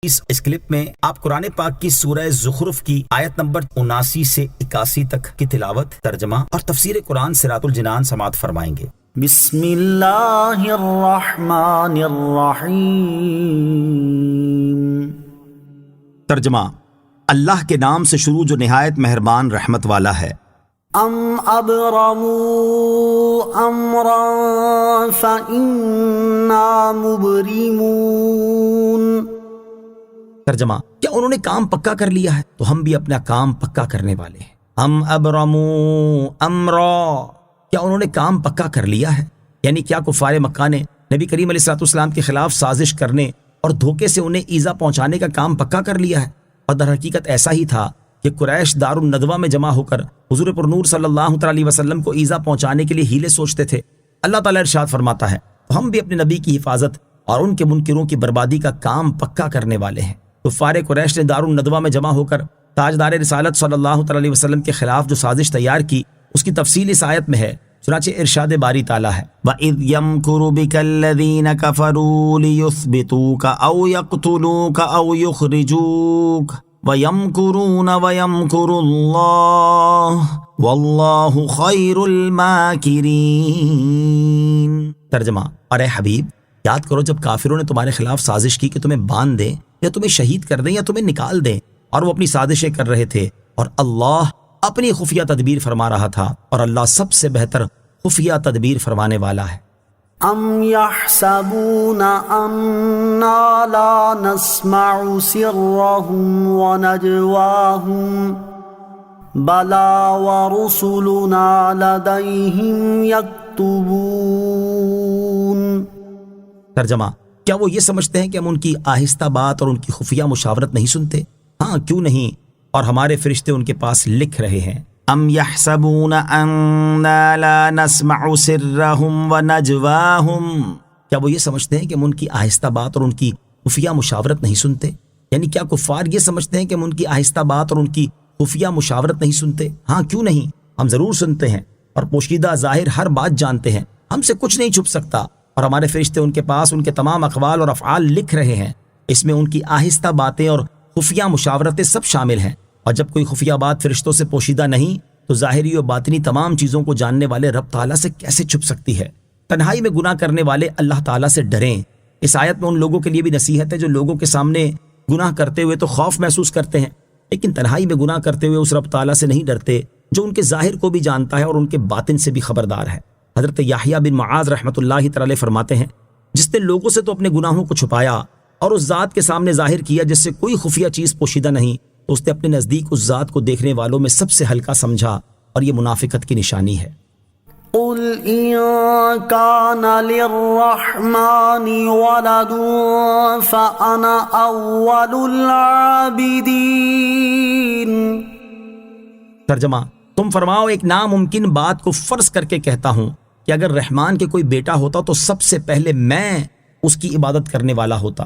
اس clip میں آپ قرآن پاک کی سورہ زخرف کی آیت نمبر 79 سے 81 تک کی تلاوت، ترجمہ اور تفسیر قرآن صراط الجنان سماعت فرمائیں گے۔ بسم اللہ الرحمن الرحیم۔ ترجمہ، اللہ کے نام سے شروع جو نہایت مہربان رحمت والا ہے۔ ام ابرموا امرا فإنا مبرمون۔ ترجمہ، کیا انہوں نے کام پکا کر لیا ہے تو ہم بھی اپنا کام پکا کرنے والے ہیں۔ ام ابرموا امرا، کیا انہوں نے کام پکا کر لیا ہے، یعنی کیا کفار مکہ نے نبی کریم علیہ الصلوۃ والسلام کے خلاف سازش کرنے اور دھوکے سے انہیں ایذا پہنچانے کا کام پکا کر لیا ہے؟ اور در حقیقت ایسا ہی تھا کہ قریش دار الندوہ میں جمع ہو کر حضور پر نور صلی اللہ تعالی علیہ وسلم کو ایذا پہنچانے کے لیے ہیلے سوچتے تھے۔ اللہ تعالیٰ ارشاد فرماتا ہے تو ہم بھی اپنے نبی کی حفاظت اور ان کے منکروں کی بربادی کا کام پکا کرنے والے ہیں۔ کفار قریش نے دار الندوہ میں جمع ہو کر تاجدار رسالت صلی اللہ تعالی علیہ وسلم کے خلاف جو سازش تیار کی، اس کی تفصیل اس آیت میں ہے۔ چنانچہ ارشاد باری تعالیٰ ہے، وَإِذْ يَمْكُرُ بِكَ الَّذِينَ كَفَرُوا لِيُثْبِتُوكَ أَوْ يَقْتُلُوكَ أَوْ يُخْرِجُوكَ وَيَمْكُرُونَ وَيَمْكُرُ اللَّهُ وَاللَّهُ خَيْرُ الْمَاكِرِينَ۔ ترجمہ، ارے حبیب، یاد کرو جب کافروں نے تمہارے خلاف سازش کی کہ تمہیں باندھ دیں یا تمہیں شہید کر دیں یا تمہیں نکال دیں، اور وہ اپنی سازشیں کر رہے تھے، اور اللہ اپنی خفیہ تدبیر فرما رہا تھا، اور اللہ سب سے بہتر خفیہ تدبیر فرمانے والا ہے۔ ام يحسبون انا لا نسمع سرهم ونجواهم بلا ورسلنا لديهم يكتبون۔ ترجمہ، کیا وہ یہ سمجھتے ہیں کہ ہم ان کی آہستہ بات اور ان کی خفیہ مشاورت نہیں سنتے؟ ہاں، کیوں نہیں، اور ہمارے فرشتے ان کے پاس لکھ رہے ہیں۔ ام یحسبون انا لا نسمع سرهم ونجواهم، کیا وہ یہ سمجھتے ہیں کہ ہم ان کی آہستہ بات اور ان کی خفیہ مشاورت نہیں سنتے؟ یعنی کیا کفار یہ سمجھتے ہیں کہ ہم ان کی آہستہ بات اور ان کی خفیہ مشاورت نہیں سنتے؟ ہاں، کیوں نہیں، ہم ضرور سنتے ہیں، اور پوشیدہ ظاہر ہر بات جانتے ہیں، ہم سے کچھ نہیں چھپ سکتا، اور ہمارے فرشتے ان کے پاس ان کے تمام اقوال اور افعال لکھ رہے ہیں۔ اس میں ان کی آہستہ باتیں اور خفیہ مشاورتیں سب شامل ہیں، اور جب کوئی خفیہ بات فرشتوں سے پوشیدہ نہیں تو ظاہری اور باطنی تمام چیزوں کو جاننے والے رب تعالیٰ سے کیسے چھپ سکتی ہے؟ تنہائی میں گناہ کرنے والے اللہ تعالیٰ سے ڈریں۔ اس آیت میں ان لوگوں کے لیے بھی نصیحت ہے جو لوگوں کے سامنے گناہ کرتے ہوئے تو خوف محسوس کرتے ہیں، لیکن تنہائی میں گناہ کرتے ہوئے اس رب تعالیٰ سے نہیں ڈرتے جو ان کے ظاہر کو بھی جانتا ہے اور ان کے باطن سے بھی خبردار ہے۔ حضرت یحییٰ بن معاذ رحمۃ اللہ تعالی فرماتے ہیں، جس نے لوگوں سے تو اپنے گناہوں کو چھپایا اور اس ذات کے سامنے ظاہر کیا جس سے کوئی خفیہ چیز پوشیدہ نہیں، تو اس نے اپنے نزدیک اس ذات کو دیکھنے والوں میں سب سے ہلکا سمجھا، اور یہ منافقت کی نشانی ہے۔ قل ان كان للرحمن ولد فانا اول العابدين۔ ترجمہ، تم فرماؤ ایک ناممکن بات کو فرض کر کے کہتا ہوں کہ اگر رحمان کے کوئی بیٹا ہوتا تو سب سے پہلے میں اس کی عبادت کرنے والا ہوتا۔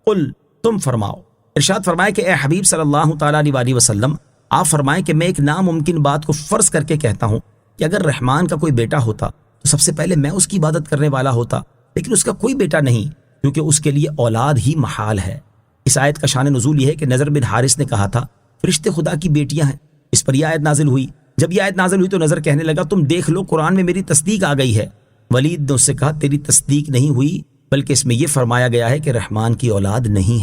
قل، تم فرماؤ، ارشاد فرمائے کہ اے حبیب صلی اللہ تعالیٰ علیہ وسلم، آپ فرمائیں کہ میں ایک ناممکن بات کو فرض کر کے کہتا ہوں کہ اگر رحمان کا کوئی بیٹا ہوتا تو سب سے پہلے میں اس کی عبادت کرنے والا ہوتا، لیکن اس کا کوئی بیٹا نہیں، کیونکہ اس کے لیے اولاد ہی محال ہے۔ اس آیت کا شان نزول یہ ہے کہ نضر بن حارث نے کہا تھا فرشتے خدا کی بیٹیاں ہیں، اس پر یہ آیت نازل ہوئی۔ جب یہ آیت نازل ہوئی تو نظر کہنے لگا تم دیکھ لو قرآن میں میری تصدیق آ گئی ہے۔ ولید نے اس سے کہا تیری تصدیق نہیں ہوئی، بلکہ اس میں یہ فرمایا گیا ہے کہ رحمان کی اولاد نہیں ہے۔